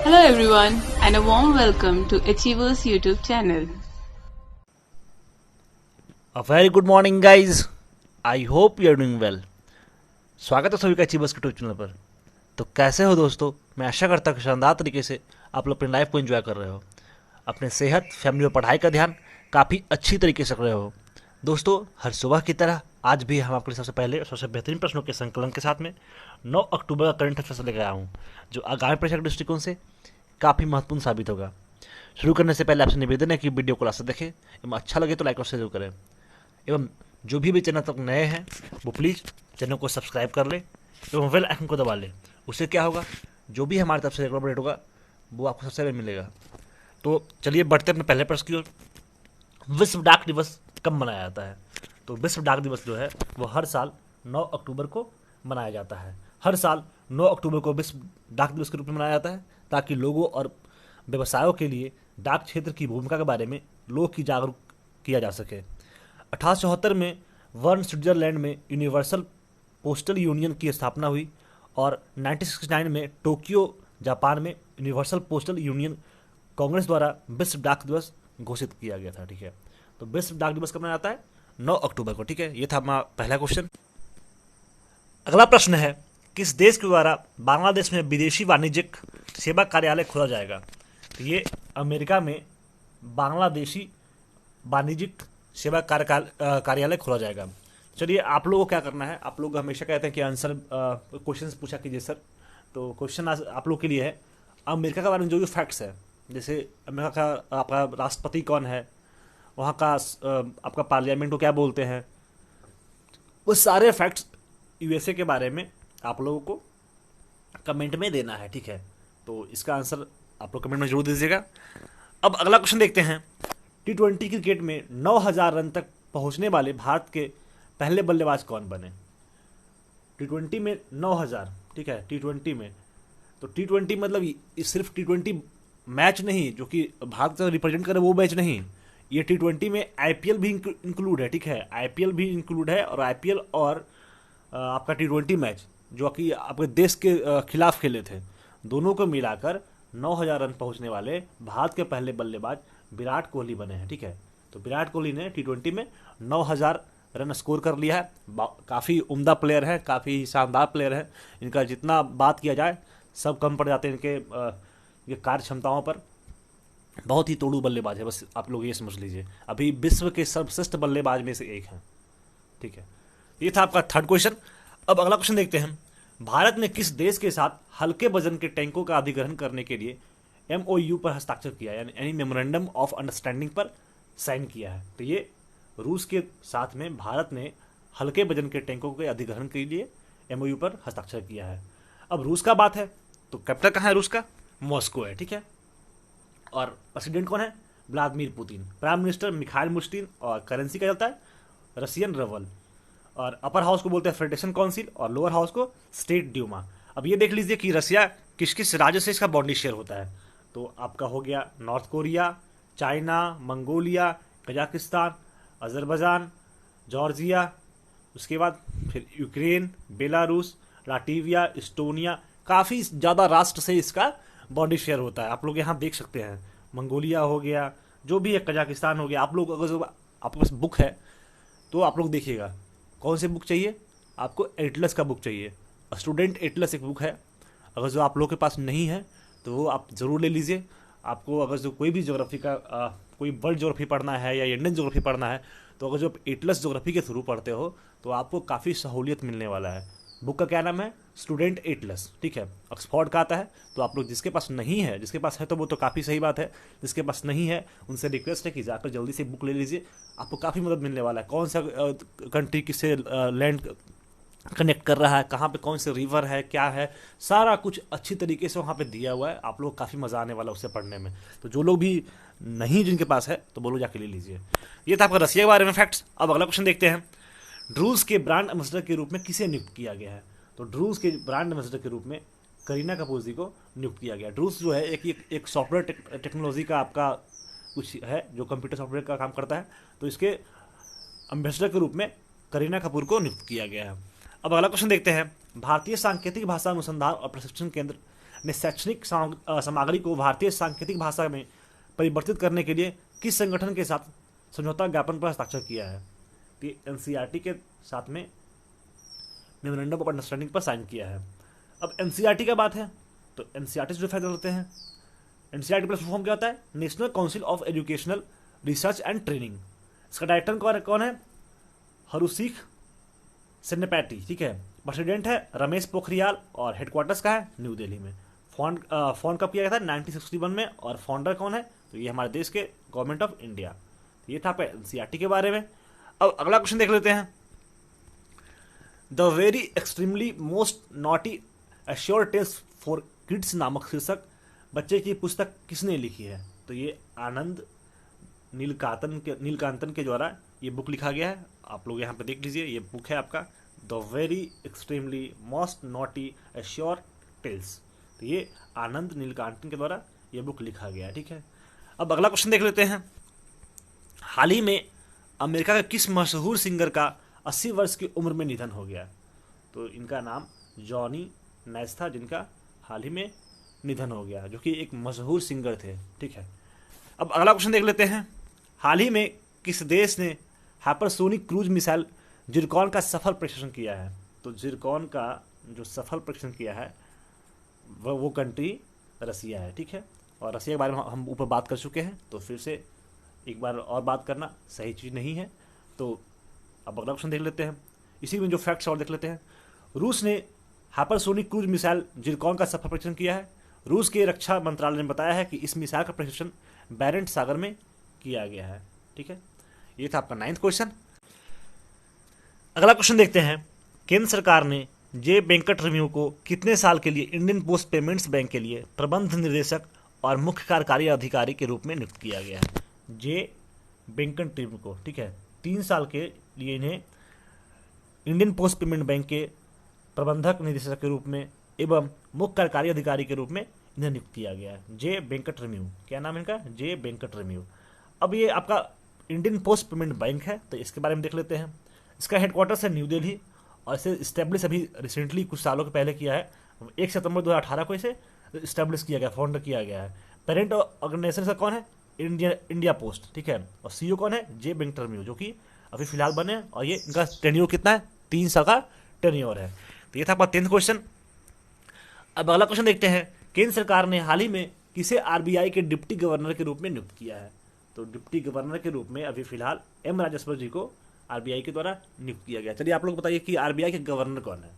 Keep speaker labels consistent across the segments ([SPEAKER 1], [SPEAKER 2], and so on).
[SPEAKER 1] Hello everyone and a warm welcome to Achievers YouTube channel.
[SPEAKER 2] A very good morning guys. I hope you are doing well. स्वागत है सभी का achievers के YouTube channel पर। तो कैसे हो दोस्तों? मैं आशा करता हूँ कि शानदार तरीके से आप लोग अपनी लाइफ को एंजॉय कर रहे हो, अपने सेहत, फैमिली और पढ़ाई का ध्यान काफ़ी अच्छी तरीके से रख रहे हो। दोस्तों, हर सुबह की तरह आज भी हम आपके लिए सबसे पहले और सबसे बेहतरीन प्रश्नों के संकलन के साथ में 9 अक्टूबर का करंट अफेयर्स लेकर आया हूँ, जो आगामी परीक्षा के दृष्टिकोण से काफ़ी महत्वपूर्ण साबित होगा। शुरू करने से पहले आपसे निवेदन है कि वीडियो को लास्ट तक देखें एवं अच्छा लगे तो लाइक और शेयर जरूर करें, एवं जो भी चैनल तक नए हैं वो प्लीज़ चैनल को सब्सक्राइब कर ले एवं बेल आइकन को दबा ले। उससे क्या होगा, जो भी हमारी तरफ से रेगुलर अपडेट होगा वो आपको सबसे पहले मिलेगा। तो चलिए बढ़ते अपने पहले प्रश्न की ओर। विश्व डाक दिवस कब मनाया जाता है? तो विश्व डाक दिवस जो है वो हर साल 9 अक्टूबर को मनाया जाता है। हर साल 9 अक्टूबर को विश्व डाक दिवस के रूप में मनाया जाता है, ताकि लोगों और व्यवसायों के लिए डाक क्षेत्र की भूमिका के बारे में लोग की जागरूक किया जा सके। 1874 में वर्न स्विट्जरलैंड में यूनिवर्सल पोस्टल यूनियन की स्थापना हुई और 1969 में टोक्यो जापान में यूनिवर्सल पोस्टल यूनियन कांग्रेस द्वारा विश्व डाक दिवस घोषित किया गया था। ठीक है, तो विश्व डाक दिवस कब मनाया जाता है? 9 अक्टूबर को। ठीक है, ये था हमारा पहला क्वेश्चन। अगला प्रश्न है, किस देश के द्वारा बांग्लादेश में विदेशी वाणिज्यिक सेवा कार्यालय खोला जाएगा? तो ये अमेरिका में बांग्लादेशी वाणिज्यिक सेवा कार्यालय खोला जाएगा। चलिए, आप लोगों को क्या करना है, आप लोग हमेशा कहते हैं कि आंसर क्वेश्चन पूछा कीजिए सर। तो क्वेश्चन आप लोग के लिए है, अमेरिका के बारे में जो भी फैक्ट्स है, जैसे अमेरिका का आपका राष्ट्रपति कौन है, वहाँ का आपका पार्लियामेंट को क्या बोलते हैं, वो सारे फैक्ट्स यूएसए के बारे में आप लोगों को कमेंट में देना है। ठीक है, तो इसका आंसर आप लोग कमेंट में जरूर दीजिएगा। अब अगला क्वेश्चन देखते हैं। T20 क्रिकेट में 9000 रन तक पहुंचने वाले भारत के पहले बल्लेबाज कौन बने? T20 में 9000, ठीक है, T20 में। तो T20 मतलब सिर्फ T20 मैच नहीं जो कि भारत को रिप्रेजेंट करे वो मैच नहीं, ये T20 में IPL भी इंक्लूड है। ठीक है, IPL भी इंक्लूड है, और IPL और आपका T20 मैच जो कि आपके देश के खिलाफ खेले थे, दोनों को मिलाकर 9000 रन पहुंचने वाले भारत के पहले बल्लेबाज विराट कोहली बने हैं। ठीक है, तो विराट कोहली ने T20 में 9000 रन स्कोर कर लिया है। काफ़ी उम्दा प्लेयर है, काफ़ी शानदार प्लेयर है। इनका जितना बात किया जाए सब कम पड़ जाते हैं इनके ये कार्य क्षमताओं पर। बहुत ही तोड़ू बल्लेबाज है, बस आप लोग ये समझ लीजिए, अभी विश्व के सर्वश्रेष्ठ बल्लेबाज में से एक हैं। ठीक है, ये था आपका थर्ड क्वेश्चन। अब अगला क्वेश्चन देखते हैं। भारत ने किस देश के साथ हल्के वजन के टैंकों का अधिग्रहण करने के लिए MOU पर हस्ताक्षर किया, यानी मेमोरेंडम ऑफ अंडरस्टैंडिंग पर साइन किया है? तो ये रूस के साथ में भारत ने हल्के वजन के टैंकों के अधिग्रहण के लिए MOU पर हस्ताक्षर किया है। अब रूस का बात है तो कैपिटल कहाँ है रूस का? मॉस्को है। ठीक है, और प्रेसिडेंट कौन है? Vladimir Putin. Prime minister Mikhail Mishustin, और करेंसी क्या चलता है? रशियन रवल। और अपर हाउस को बोलते हैं फेडरेशन काउंसिल, और लोअर हाउस को स्टेट ड्यूमा। अब ये देख लीजिए कि रशिया किस किस राज्य से इसका बॉन्डी शेयर होता है। तो आपका हो गया north Korea, China, Mongolia, Kazakhstan, Azerbaijan, Georgia, उसके बाद फिर यूक्रेन, बेलारूस, लाटविया, इस्टोनिया, काफ़ी ज़्यादा राष्ट्र से इसका बॉन्डी शेयर होता है। आप लोग यहाँ देख सकते हैं, मंगोलिया हो गया, जो भी है, कजाकिस्तान हो गया। आप लोग अगर आपके पास बुक है तो आप लोग देखिएगा, कौन सी बुक चाहिए आपको? एटलस का बुक चाहिए, स्टूडेंट एटलस एक बुक है। अगर जो आप लोग के पास नहीं है तो वो आप ज़रूर ले लीजिए। आपको अगर जो कोई भी ज्योग्राफी का कोई वर्ल्ड ज्योग्राफी पढ़ना है या इंडियन ज्योग्राफी पढ़ना है, तो अगर जो आप एटलस ज्योग्राफी के थ्रू पढ़ते हो तो आपको काफ़ी सहूलियत मिलने वाला है। बुक का क्या नाम है? Student Atlas. ठीक है, ऑक्सफोर्ड का आता है। तो आप लोग जिसके पास नहीं है, जिसके पास है तो वो तो काफ़ी सही बात है, जिसके पास नहीं है उनसे रिक्वेस्ट है कि जाकर जल्दी से बुक ले लीजिए, आपको काफ़ी मदद मिलने वाला है। कौन सा कंट्री किससे लैंड कनेक्ट कर रहा है, कहाँ पे कौन से रिवर है, क्या है, सारा कुछ अच्छी तरीके से वहाँ पे दिया हुआ है। आप लोग काफ़ी मज़ा आने वाला है उससे पढ़ने में। तो जो लोग भी नहीं जिनके पास है तो बोलो जाके ले लीजिए। ये था आपका रसिया के बारे में फैक्ट्स। अब अगला क्वेश्चन देखते हैं। ड्रूज के ब्रांड एम्बेसडर के रूप में किसे नियुक्त किया गया है? तो ड्रूज के ब्रांड एम्बेसडर के रूप में करीना कपूर जी को नियुक्त किया गया। ड्रूज जो है एक सॉफ्टवेयर टेक्नोलॉजी का आपका कुछ है जो कंप्यूटर सॉफ्टवेयर का काम करता है। तो इसके एम्बेसडर के रूप में करीना कपूर को नियुक्त किया गया है। अब अगला क्वेश्चन देखते हैं। भारतीय सांकेतिक भाषा अनुसंधान और प्रशिक्षण केंद्र ने शैक्षणिक सामग्री को भारतीय सांकेतिक भाषा में परिवर्तित करने के लिए किस संगठन के साथ समझौता ज्ञापन पर हस्ताक्षर किया है? तो एनसीईआरटी के साथ में मेमोरेंडम ऑफ अंडरस्टैंडिंग पर साइन किया है। अब एनसीईआरटी का बात है तो एनसीईआरटी से जो फायदा होते हैं, एनसीईआरटी प्लस फॉर्म क्या होता है? National council of educational research and training. इसका डायरेक्टर कौन है? हरुसिख सेन्नेपैटी, ठीक है। प्रेसिडेंट है रमेश पोखरियाल और हेडक्वार्टर्स का है न्यू दिल्ली में। फॉन्ड कब किया गया था? 1961 में। और फाउंडर कौन है? तो ये हमारे देश के गवर्नमेंट ऑफ इंडिया। ये था आपका एनसीईआरटी के बारे में। अब अगला क्वेश्चन देख लेते हैं। The very extremely most naughty assure tales for kids नामक शीर्षक बच्चे की पुस्तक किसने लिखी है? तो ये आनंद नीलकांतन के द्वारा ये बुक लिखा गया है। आप लोग यहाँ पे देख लीजिए, ये बुक है आपका the very extremely most naughty assure tales. तो ये आनंद नीलकांतन के द्वारा ये बुक लिखा गया है, ठीक है। अब अगला क्वेश्चन देख लेते हैं। हाल ही में अमेरिका के किस मशहूर सिंगर का 80 वर्ष की उम्र में निधन हो गया? तो इनका नाम जॉनी नैश था, जिनका हाल ही में निधन हो गया, जो कि एक मशहूर सिंगर थे, ठीक है। अब अगला क्वेश्चन देख लेते हैं। हाल ही में किस देश ने हाइपरसोनिक क्रूज मिसाइल जिरकॉन का सफल परीक्षण किया है? तो जिरकॉन का जो सफल परीक्षण किया है वो कंट्री रसिया है, ठीक है। और रसिया के बारे में हम ऊपर बात कर चुके हैं, तो फिर से एक बार और बात करना सही चीज़ नहीं है। तो अब अगला क्वेश्चन देख लेते हैं। इसी में जो फैक्ट्स और देख लेते हैं। रूस ने हाइपरसोनिक क्रूज मिसाइल जिरकॉन का सफल परीक्षण किया है। रूस के रक्षा मंत्रालय ने बताया है कि इस मिसाइल का परीक्षण बैरेंट सागर में किया गया है, ठीक है। ये था आपका 9th क्वेश्चन। अगला क्वेश्चन देखते हैं। केंद्र सरकार ने जे वेंकट रेड्डी को कितने साल के लिए इंडियन पोस्ट पेमेंट्स बैंक के लिए प्रबंध निदेशक और मुख्य कार्यकारी अधिकारी के रूप में नियुक्त किया गया है? जे वेंकट रेड्डी को, ठीक है, 3 साल के लिए इन्हें इंडियन पोस्ट पेमेंट बैंक के प्रबंधक निदेशक के रूप में एवं मुख्य कार्यकारी अधिकारी के रूप में इन्हें नियुक्त किया गया है। जे वेंकट रेड्डी, क्या नाम है इनका? जे वेंकट रेड्डी। अब ये आपका इंडियन पोस्ट पेमेंट बैंक है, तो इसके बारे में देख लेते हैं। इसका हेडक्वार्टर्स है न्यू दिल्ली और इसे इस्टेब्लिश अभी रिसेंटली कुछ सालों के पहले किया है। 1 सितंबर 2018 को इसे इस्टेब्लिश किया गया, फाउंडर किया गया है। पेरेंट ऑर्गेनाइजेशन का कौन है? इंडिया पोस्ट, ठीक है। और सीईओ कौन है? जे वेंकट रेड्डी, जो कि अभी फिलहाल बने हैं। और ये इनका टेन्योर कितना है? 3 साल का टेन्योर है। तो ये था आपका 10th क्वेश्चन। अब अगला क्वेश्चन देखते हैं। केंद्र सरकार ने हाल ही में किसे आरबीआई के डिप्टी गवर्नर के रूप में नियुक्त किया है? तो डिप्टी गवर्नर के रूप में अभी फिलहाल एम राजस्वर जी को आरबीआई के द्वारा नियुक्त किया गया। चलिए आप लोग बताइए कि आरबीआई के गवर्नर कौन है?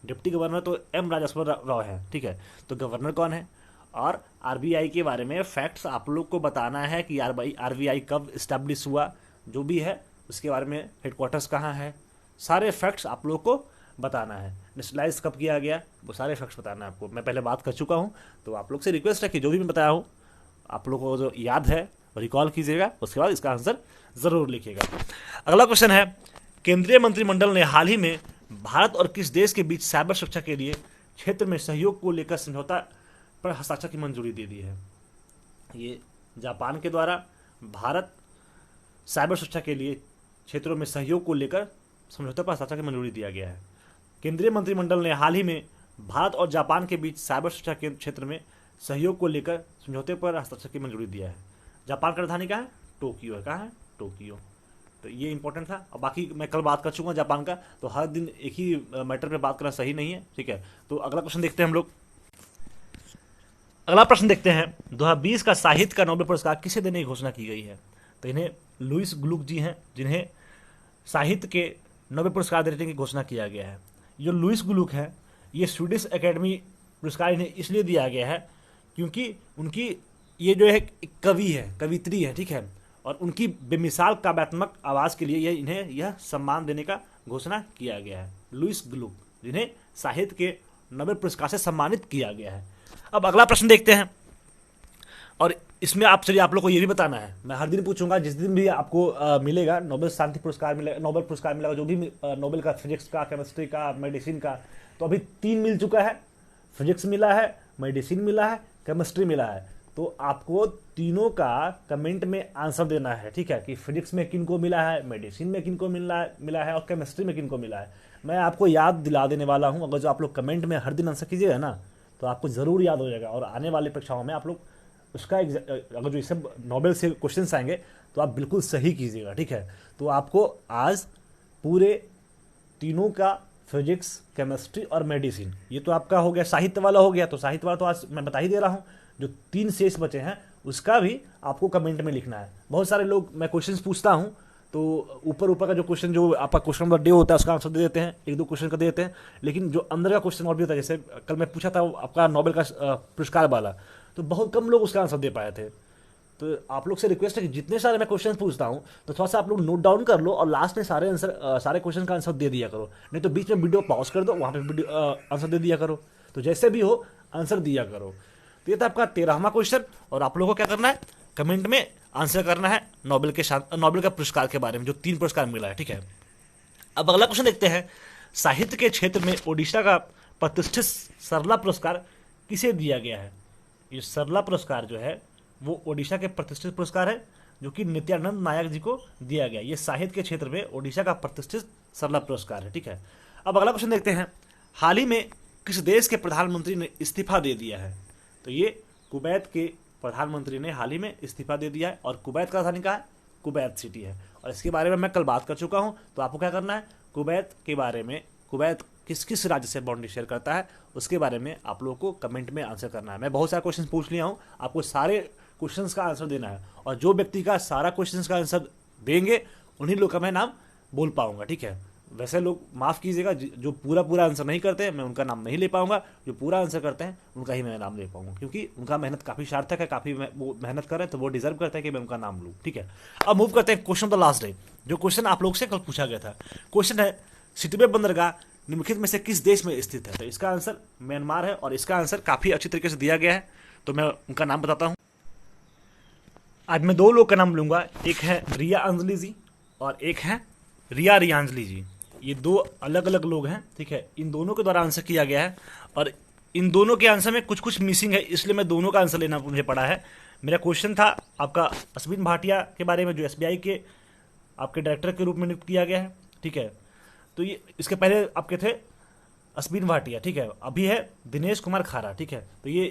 [SPEAKER 2] डिप्टी गवर्नर तो एम राजस्वर राव है, ठीक है। तो गवर्नर कौन है? और आरबीआई के बारे में फैक्ट्स आप लोग को बताना है कि आरबीआई कब इस्टेब्लिश हुआ, जो भी है उसके बारे में, हेडक्वार्टर्स कहाँ है, सारे फैक्ट्स आप लोग को बताना है। नेशनलाइज कब किया गया, वो सारे फैक्ट्स बताना है आपको। मैं पहले बात कर चुका हूँ, तो आप लोग से रिक्वेस्ट है कि जो भी मैं बताया हूँ आप लोगों को जो याद है रिकॉल कीजिएगा, उसके बाद इसका आंसर ज़रूर लिखिएगा। अगला क्वेश्चन है। केंद्रीय मंत्रिमंडल ने हाल ही में भारत और किस देश के बीच साइबर सुरक्षा के लिए क्षेत्र में सहयोग को लेकर समझौता पर हस्ताक्षर की मंजूरी दे दी है? ये जापान के द्वारा भारत साइबर सुरक्षा के लिए क्षेत्रों में सहयोग को लेकर समझौते पर हस्ताक्षर की मंजूरी दिया गया है। केंद्रीय मंत्रिमंडल ने हाल ही में भारत और जापान के बीच साइबर सुरक्षा के क्षेत्र में सहयोग को लेकर समझौते पर हस्ताक्षर की मंजूरी दिया है। जापान की राजधानी कहाँ है? टोक्यो है। कहाँ है? टोक्यो। तो ये इंपॉर्टेंट था। और बाकी मैं कल बात कर चुका जापान का, तो हर दिन एक ही मैटर पे बात करना सही नहीं है, ठीक है। तो अगला क्वेश्चन देखते हैं हम लोग। अगला प्रश्न देखते हैं। 2020 का साहित्य का नोबेल पुरस्कार किसे देने की घोषणा की गई है? तो इन्हें लुईस ग्लुक जी हैं, जिन्हें साहित्य के नोबेल पुरस्कार देने की घोषणा किया गया है। जो लुईस ग्लुक है, ये स्वीडिश एकेडमी पुरस्कार इन्हें इसलिए दिया गया है क्योंकि उनकी ये जो है एक कवि है, कवित्री है, ठीक है। और उनकी बेमिसाल काव्यात्मक आवाज़ के लिए इन्हें यह सम्मान देने का घोषणा किया गया है। लुईस ग्लुक, जिन्हें साहित्य के नोबेल पुरस्कार से सम्मानित किया गया है। अब अगला प्रश्न देखते हैं, और इसमें आप लोग को ये भी बताना है, मैं हर दिन पूछूंगा, जिस दिन भी आपको मिलेगा नोबेल शांति पुरस्कार मिलेगा, नोबेल पुरस्कार मिलेगा, जो भी नोबेल का, फिजिक्स का, केमिस्ट्री का, मेडिसिन का, तो अभी 3 मिल चुका है। फिजिक्स मिला है, मेडिसिन मिला है, केमिस्ट्री मिला है। तो आपको तीनों का कमेंट में आंसर देना है, ठीक है, कि फिजिक्स में किनको मिला है, मेडिसिन में किनको मिला है और केमिस्ट्री में किनको मिला है। मैं आपको याद दिला देने वाला हूं, अगर जो आप लोग कमेंट में हर दिन आंसर कीजिएगा ना, तो आपको ज़रूर याद हो जाएगा और आने वाली परीक्षाओं में आप लोग उसका अगर जो इससे नोबेल से क्वेश्चंस आएंगे तो आप बिल्कुल सही कीजिएगा, ठीक है। तो आपको आज पूरे तीनों का फिजिक्स, केमिस्ट्री और मेडिसिन, ये तो आपका हो गया, साहित्य वाला हो गया, तो साहित्य वाला तो आज मैं बता ही दे रहा हूँ। जो 3 शेष बचे हैं उसका भी आपको कमेंट में लिखना है। बहुत सारे लोग, मैं क्वेश्चंस पूछता हूँ तो ऊपर ऊपर का जो क्वेश्चन, जो आपका क्वेश्चन नंबर डे होता है उसका आंसर दे देते हैं, 1-2 क्वेश्चन का दे देते हैं, लेकिन जो अंदर का क्वेश्चन और भी होता है, जैसे कल मैं पूछा था आपका नोबेल का पुरस्कार वाला, तो बहुत कम लोग उसका आंसर दे पाए थे। तो आप लोग से रिक्वेस्ट है कि जितने सारे मैं क्वेश्चन पूछता हूँ तो थोड़ा सा आप लोग नोट डाउन कर लो और लास्ट में सारे क्वेश्चन का आंसर दे दिया करो, नहीं तो बीच में वीडियो पॉज कर दो, वहाँ पे वीडियो आंसर दे दिया करो। तो जैसे भी हो आंसर दिया करो। तो ये था आपका 13वां क्वेश्चन, और आप लोगों को क्या करना है, कमेंट में आंसर करना है नोबेल का पुरस्कार के बारे में, जो 3 पुरस्कार मिला है, ठीक है। अब अगला क्वेश्चन देखते हैं, साहित्य के क्षेत्र में ओडिशा का प्रतिष्ठित सरला पुरस्कार किसे दिया गया है। ये सरला पुरस्कार जो है वो ओडिशा के प्रतिष्ठित पुरस्कार है, जो कि नित्यानंद नायक जी को दिया गया। ये साहित्य के क्षेत्र में ओडिशा का प्रतिष्ठित सरला पुरस्कार है, ठीक है। अब अगला क्वेश्चन देखते हैं, हाल ही में किस देश के प्रधानमंत्री ने इस्तीफा दे दिया है। तो ये कुवैत के प्रधानमंत्री ने हाल ही में इस्तीफा दे दिया है, और कुवैत का राजधानी कहाँ है, कुवैत सिटी है। और इसके बारे में मैं कल बात कर चुका हूँ, तो आपको क्या करना है, कुवैत के बारे में, कुवैत किस किस राज्य से बाउंड्री शेयर करता है, उसके बारे में आप लोगों को कमेंट में आंसर करना है। मैं बहुत सारे क्वेश्चन पूछ लिया हूँ, आपको सारे क्वेश्चंस का आंसर देना है, और जो व्यक्ति का सारा क्वेश्चंस का आंसर देंगे उन्हीं लोग का मैं नाम बोल पाऊंगा, ठीक है। वैसे लोग माफ़ कीजिएगा, जो पूरा आंसर नहीं करते हैं मैं उनका नाम नहीं ले पाऊंगा, जो पूरा आंसर करते हैं उनका ही मैं नाम ले पाऊंगा, क्योंकि उनका मेहनत काफ़ी सार्थक है, काफ़ी वो मेहनत कर रहे हैं, तो वो डिजर्व करते हैं कि मैं उनका नाम लूँ, ठीक है। अब मूव करते हैं क्वेश्चन द लास्ट डे, जो क्वेश्चन आप लोग से कल पूछा गया था। क्वेश्चन है, सिटवे बंदरगाह निम्नलिखित में से किस देश में स्थित है। तो इसका आंसर म्यांमार है, और इसका आंसर काफ़ी अच्छी तरीके से दिया गया है, तो मैं उनका नाम बताता हूँ। आज मैं 2 लोग का नाम लूँगा, एक है रिया अंजलि जी और एक है रिया रियांजलि जी। ये 2 अलग अलग लोग हैं, ठीक है। इन दोनों के द्वारा आंसर किया गया है, और इन दोनों के आंसर में कुछ कुछ मिसिंग है, इसलिए मैं दोनों का आंसर लेना मुझे पड़ा है। मेरा क्वेश्चन था आपका अश्विन भाटिया के बारे में, जो एसबीआई के आपके डायरेक्टर के रूप में नियुक्त किया गया है, ठीक है। तो ये इसके पहले आपके थे अश्विन भाटिया, ठीक है। अभी है दिनेश कुमार खारा, ठीक है। तो ये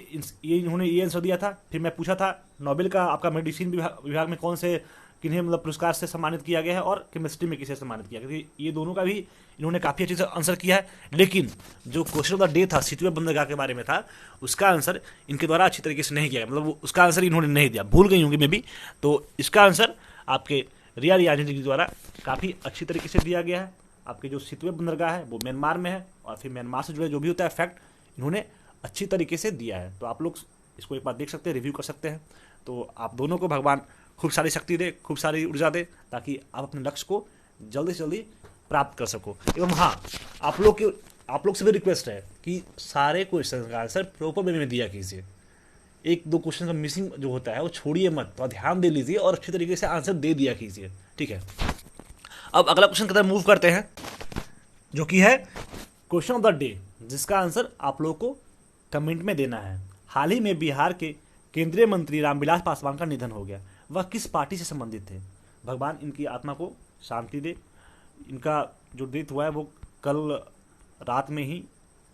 [SPEAKER 2] इन्होंने ये आंसर दिया था। फिर मैं पूछा था नोबेल का आपका मेडिसिन विभाग में कौन से, किन्हें मतलब पुरस्कार से सम्मानित किया गया है, और केमिस्ट्री में किसे सम्मानित किया गया, क्योंकि ये दोनों का भी इन्होंने काफ़ी अच्छे से आंसर किया है। लेकिन जो क्वेश्चन ऑफ द डे था, सिटवे बंदरगाह के बारे में था, उसका आंसर इनके द्वारा अच्छी तरीके से नहीं किया गया, मतलब उसका आंसर इन्होंने नहीं दिया, भूल गई होंगी मे भी। तो इसका आंसर आपके रिया रियांजलि जी द्वारा काफ़ी अच्छी तरीके से दिया गया है। आपके जो सिटवे बंदरगाह है वो म्यांमार में है, और फिर म्यांमार से जुड़े जो भी होता है फैक्ट इन्होंने अच्छी तरीके से दिया है। तो आप लोग इसको एक बार देख सकते हैं, रिव्यू कर सकते हैं। तो आप दोनों को भगवान खूब सारी शक्ति दे, खूब सारी ऊर्जा दे, ताकि आप अपने लक्ष्य को जल्दी से जल्दी प्राप्त कर सको। एवं हाँ, आप लोग से भी रिक्वेस्ट है कि सारे क्वेश्चन का आंसर प्रॉपर वे में दिया कीजिए। 1-2 क्वेश्चन का मिसिंग जो होता है वो छोड़िए मत, तो ध्यान दे लीजिए और अच्छी तरीके से आंसर दे दिया कीजिए, ठीक है। अब अगला क्वेश्चन की तरफ मूव करते हैं, जो कि है क्वेश्चन ऑफ द डे, जिसका आंसर आप लोगों को कमेंट में देना है। हाल ही में बिहार के केंद्रीय मंत्री रामविलास पासवान का निधन हो गया, वह किस पार्टी से संबंधित थे। भगवान इनकी आत्मा को शांति दे। इनका जो डेथ हुआ है वो कल रात में ही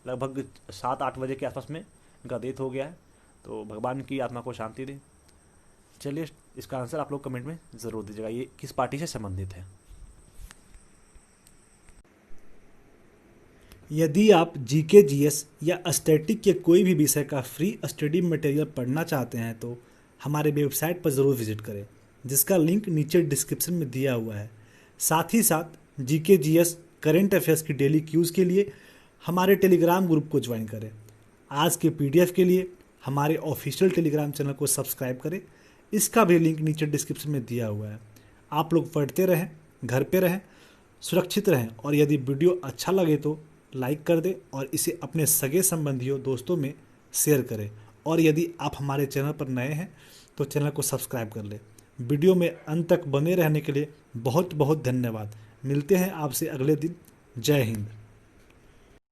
[SPEAKER 2] लगभग 7-8 बजे के आसपास में इनका डेथ हो गया है, तो भगवान की आत्मा को शांति दे। चलिए, इसका आंसर आप लोग कमेंट में ज़रूर दीजिएगा, ये किस पार्टी से संबंधित है।
[SPEAKER 3] यदि आप जीके, जीएस या स्टैटिक के कोई भी विषय का फ्री स्टडी मटेरियल पढ़ना चाहते हैं तो हमारे वेबसाइट पर ज़रूर विजिट करें, जिसका लिंक नीचे डिस्क्रिप्शन में दिया हुआ है। साथ ही साथ जीके, जीएस, करंट अफेयर्स की डेली क्यूज़ के लिए हमारे टेलीग्राम ग्रुप को ज्वाइन करें। आज के पीडीएफ के लिए हमारे ऑफिशियल टेलीग्राम चैनल को सब्सक्राइब करें, इसका भी लिंक नीचे डिस्क्रिप्शन में दिया हुआ है। आप लोग पढ़ते रहें, घर पे रहें, सुरक्षित रहें, और यदि वीडियो अच्छा लगे तो लाइक कर दें और इसे अपने सगे संबंधियों, दोस्तों में शेयर करें। और यदि आप हमारे चैनल पर नए हैं तो चैनल को सब्सक्राइब कर लें। वीडियो में अंत तक बने रहने के लिए बहुत बहुत धन्यवाद। मिलते हैं आपसे अगले दिन। जय हिंद।